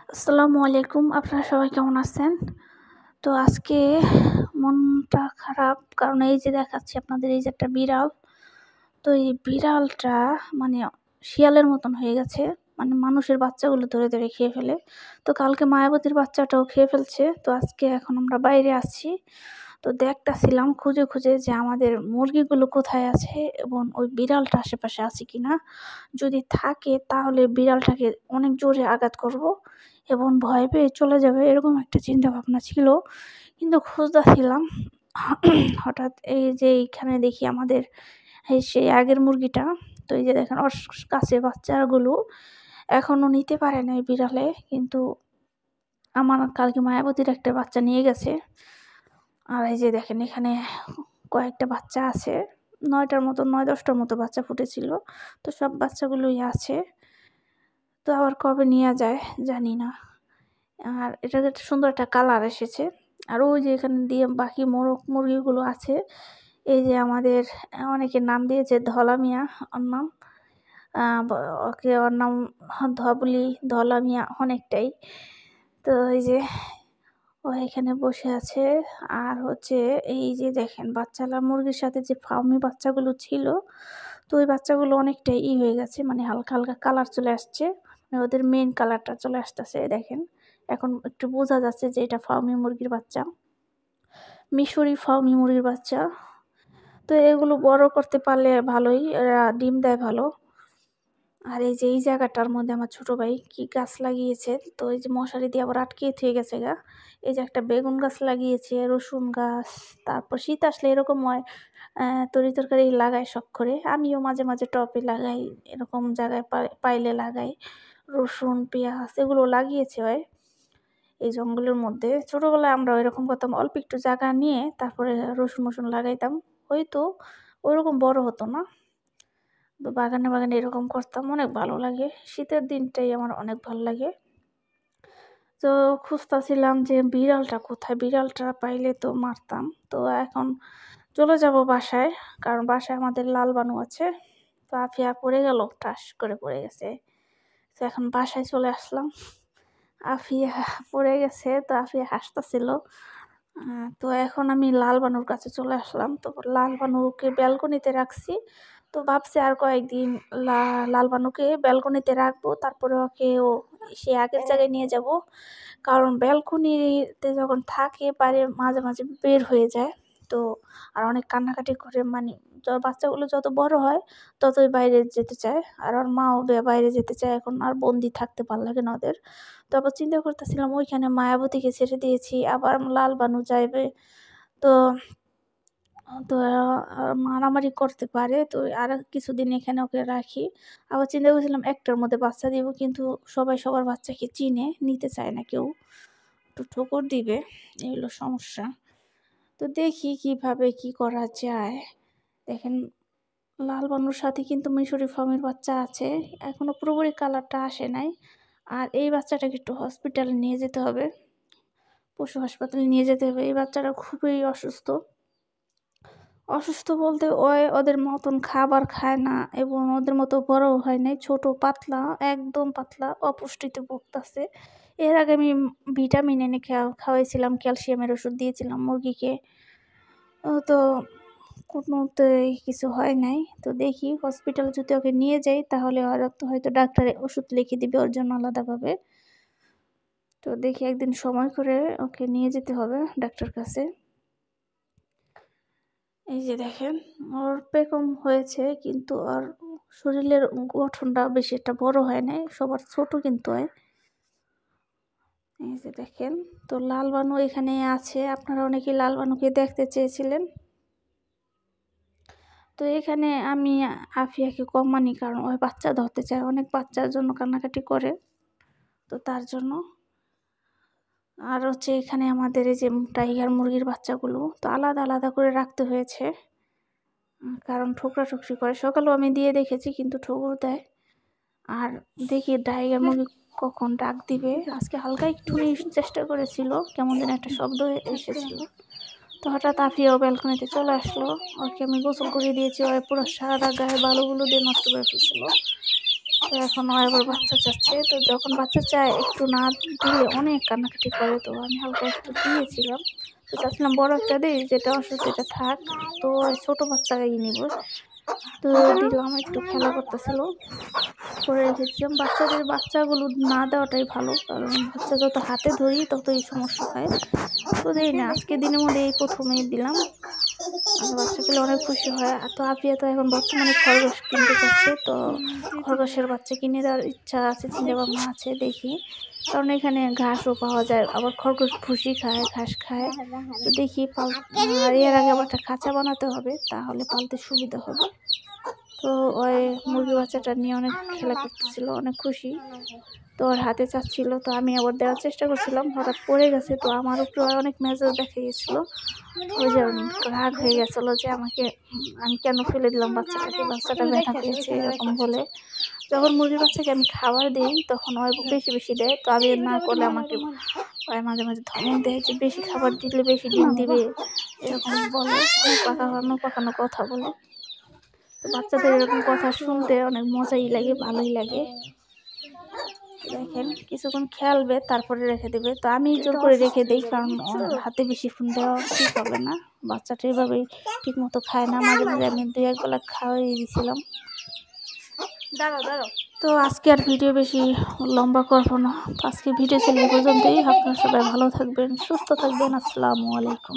আসসালামু আলাইকুম। আপনারা সবাই কেমন আছেন? তো আজকে মনটা খারাপ। কারণ এই যে দেখাচ্ছি আপনাদের এই যে একটা বিড়াল। তো এই বিড়ালটা মানে শিয়ালের মতন হয়ে গেছে। মানে মানুষের বাচ্চাগুলো ধরে খেয়ে ফেলে। তো কালকে মায়াবতীর বাচ্চাটাও খেয়ে ফেলছে। তো আজকে এখন আমরা বাইরে আছি। তো দেখতাছিলাম খুঁজে যে আমাদের মুরগিগুলো কোথায় আছে এবং ওই বিড়ালটা আশেপাশে আছে কিনা। যদি থাকে তাহলে বিড়ালটাকে অনেক জোরে আঘাত করব এবং ভয় পেয়ে চলে যাবে, এরকম একটা চিন্তাভাবনা ছিল। কিন্তু খুঁজতেছিলাম হঠাৎ এই যে এইখানে দেখি আমাদের সেই আগের মুরগিটা। তো এই যে দেখেন ওর কাছে বাচ্চাগুলো এখনো নিতে পারে নাই বিড়ালে, কিন্তু আমার কালকে মায়াবতীর একটা বাচ্চা নিয়ে গেছে। আর এই যে দেখেন এখানে কয়েকটা বাচ্চা আছে, 9-10টার মতো বাচ্চা ফুটেছিল। তো সব বাচ্চাগুলোই আছে। তো আবার কবে নিয়ে যায় জানি না। আর এটার একটা সুন্দর একটা কালার এসেছে। আর ওই যে এখানে দিয়ে বাকি মোরগ মুরগিগুলো আছে। এই যে আমাদের অনেকে নাম দিয়েছে ধলা মিয়া, ওর নাম। ওর নাম ধবলি, ধলা মিয়া অনেকটাই। তো এই যে ও এখানে বসে আছে। আর হচ্ছে এই যে দেখেন বাচ্চালা মুরগির সাথে যে ফার্মি বাচ্চাগুলো ছিল, তো ওই বাচ্চাগুলো অনেকটাই হয়ে গেছে, মানে হালকা কালার চলে আসছে। মানে ওদের মেইন কালারটা চলে আসতেছে দেখেন। এখন একটু বোঝা যাচ্ছে যে এটা ফার্মি মুরগির বাচ্চা, মিশরি ফার্মি মুরগির বাচ্চা। তো এগুলো বড় করতে পারলে ভালোই, এরা ডিম দেয় ভালো। আর এই যে এই জায়গাটার মধ্যে আমার ছোট ভাই কি গাছ লাগিয়েছে, তো এই যে মশারি দিয়ে আবার আটকে থুয়ে গেছে গা। এই যে একটা বেগুন গাছ লাগিয়েছে, রসুন গাছ। তারপর শীত আসলে এরকম হয়, তরি তরকারি লাগাই শখ করে। আমিও মাঝে টবে লাগাই, এরকম জায়গায় পাইলে লাগাই। রসুন, পেঁয়াজ এগুলো লাগিয়েছে হয় এই জঙ্গলের মধ্যে। ছোটবেলায় আমরা ওইরকম করতাম, অল্প একটু জায়গা নিয়ে তারপরে রসুন লাগাইতাম। হয়তো ওইরকম বড় হতো না। তো বাগানে এরকম করতাম, অনেক ভালো লাগে। শীতের দিনটাই আমার অনেক ভালো লাগে। তো খুঁজতেছিলাম যে বিড়ালটা কোথায়, বিড়ালটা পাইলে তো মারতাম। তো এখন চলে যাব বাসায়, কারণ বাসায় আমাদের লাল বানু আছে। তো আফিয়া পড়ে গেল, ঠাস করে পড়ে গেছে। তো এখন বাসায় চলে আসলাম। আফিয়া পড়ে গেছে, তো আফিয়া হাসতেছিল। তো এখন আমি লাল বানুর কাছে চলে আসলাম। তো লাল বানুকে ব্যালকনিতে রাখছি। তো ভাবছি আর কয়েকদিন লাল বানুকে ব্যালকনিতে রাখবো, তারপরে ওকেও সে আগের জায়গায় নিয়ে যাব। কারণ ব্যালকনিতে যখন থাকে বাইরে মাঝে বের হয়ে যায়। তো আর অনেক কান্নাকাটি করে, মানে বাচ্চাগুলো যত বড় হয় ততই বাইরে যেতে চায়। আর ওর মাও বাইরে যেতে চায়, এখন আর বন্দি থাকতে ভাল লাগে না ওদের। তো আবার চিন্তা করতেছিলাম ওইখানে মায়াবতীকে ছেড়ে দিয়েছি, আবার লাল বানু যাইবে। তো তো মারামারি করতে পারে। তো আর কিছুদিন এখানে ওকে রাখি। আবার চিন্তা করছিলাম একটার মধ্যে বাচ্চা দিব, কিন্তু সবাই সবার বাচ্চাকে চিনে, নিতে চায় না কেউ। একটু ঠোকর দিবে, এই হলো সমস্যা। তো দেখি কিভাবে কি করা যায়। দেখেন লাল বানুর সাথে কিন্তু মিশরি ফার্মের বাচ্চা আছে, এখনো পুরোপুরি কালারটা আসে নাই। আর এই বাচ্চাটাকে একটু হসপিটালে নিয়ে যেতে হবে, পশু হাসপাতালে নিয়ে যেতে হবে। এই বাচ্চাটা খুবই অসুস্থ। অসুস্থ বলতে ওদের মতন খাবার খায় না এবং ওদের মতো বড়ও হয় নাই, ছোট পাতলা, একদম পাতলা, অপুষ্টিতে ভুগতাছে। এর আগে আমি ভিটামিন এনে খাওয়াইছিলাম, ক্যালসিয়ামের ওষুধ দিয়েছিলাম মুরগিকে। তো কোনোতেই কিছু হয় নাই। তো দেখি হসপিটালে যদি ওকে নিয়ে যাই তাহলে আর তো হয়তো ডাক্তারে ওষুধ লিখে দিবে ওর জন্য আলাদাভাবে। তো দেখি একদিন সময় করে ওকে নিয়ে যেতে হবে ডাক্তার কাছে। এই যে দেখেন ওর পেকম হয়েছে, কিন্তু ওর শরীরের গঠনটা বেশি একটা বড় হয় নাই, সবার ছোট কিন্তু হয়। এই যে দেখেন, তো লাল বানু এখানে আছে। আপনারা অনেকেই লাল বানুকে দেখতে চেয়েছিলেন। তো এখানে আমি আফিয়াকে কম মানি, কারণ ওই বাচ্চা ধরতে চায়, অনেক বাচ্চার জন্য কান্নাকাটি করে। তো তার জন্য। আর হচ্ছে এখানে আমাদের এই যে টাইগার মুরগির বাচ্চাগুলো তো আলাদা করে রাখতে হয়েছে, কারণ ঠোকরাঠুকরি করে। সকালেও আমি দিয়ে দেখেছি, কিন্তু ঠোকর দেয়। আর দেখি টাইগার মুরগি কখন ডাক দিবে। আজকে হালকা একটুখানি চেষ্টা করেছিল, কেমন যেন একটা শব্দ এসেছিল। তো হঠাৎ আফিয়াও ব্যালকনিতে চলে আসলো। ওকে আমি গোসল করিয়ে দিয়েছি, ওর পুরো সারা গায়ে বালুগুলো দিয়ে নষ্ট করে ফেলছিল। তো এখন ও আবার বাচ্চা চাচ্ছে, তো যখন বাচ্চা চায় একটু না দিলে অনেক কান্নাকাটি করে, তো আমি হালকা একটু দিয়েছিলাম। তো চাচ্ছিলাম বড় একটা দিই, যেটা অসুস্থ এটা থাক, তো ছোট বাচ্চাই নিব। তো দিলাম, একটু খেলা করতেছিল, করে রেখেছিলাম। বাচ্চাগুলো না দেওয়াটাই ভালো, কারণ বাচ্চা যত হাতে ধরি ততই সমস্যা হয়। তো দেই না, আজকে দিনের মধ্যে এই প্রথমেই দিলাম। আর বাচ্চাগুলো অনেক খুশি হয়। আর তো আপিয়া তো এখন বর্তমানে খরগোশ কিনতে চাচ্ছে, তো খরগোশের বাচ্চা কিনে দেওয়ার ইচ্ছা আছে, চিন্তা ভাবনা আছে, দেখি। কারণ এখানে ঘাসও পাওয়া যায়, আবার খরগোশ ভুসি খায়, ঘাস খায়। তো দেখি এর আগে আবার একটা খাঁচা বানাতে হবে, তাহলে পালতে সুবিধা হবে। তো ওই মুরগি বাচ্চাটা নিয়ে অনেক খেলা করতেছিল, অনেক খুশি। তো ওর হাতে চাচ্ছিল, তো আমি আবার দেওয়ার চেষ্টা করছিলাম, হঠাৎ পড়ে গেছে। তো আমার উপরে অনেক মেজাজ দেখা গেছিলো, ওই যে রাগ হয়ে গেছিলো যে আমি কেন ফেলে দিলাম বাচ্চাটাকে, বাচ্চাটা ব্যথা পেয়েছে এরকম বলে। যখন মুরগির বাচ্চাকে আমি খাবার দিই তখন ওই বেশি বেশি দেয়, তো আমি না করলে আমাকে ওই মাঝে মাঝে ধমক দেয় যে বেশি খাবার দিলে বেশি ডিম দিবে, এরকম বলে, অনেক পাকানো পাকানো কথা বলে। তো বাচ্চাদের এরকম কথা শুনতে অনেক মজাই লাগে, ভালোই লাগে। দেখেন কিছুক্ষণ খেলবে, তারপরে রেখে দেবে। তো আমি জোর করে রেখে দিই, কারণ হাতে বেশিক্ষণ দেওয়া ঠিক হবে না। বাচ্চাটা এভাবেই ঠিক মতো খায় না, মাঝে মাঝে আমি 2-1 বেলা খাওয়াই দিয়েছিলাম। তো আজকে আর ভিডিও বেশি লম্বা করবো না, তো আজকে ভিডিও ছিল এই পর্যন্তই। আপনারা সবাই ভালো থাকবেন, সুস্থ থাকবেন। আসসালামু আলাইকুম।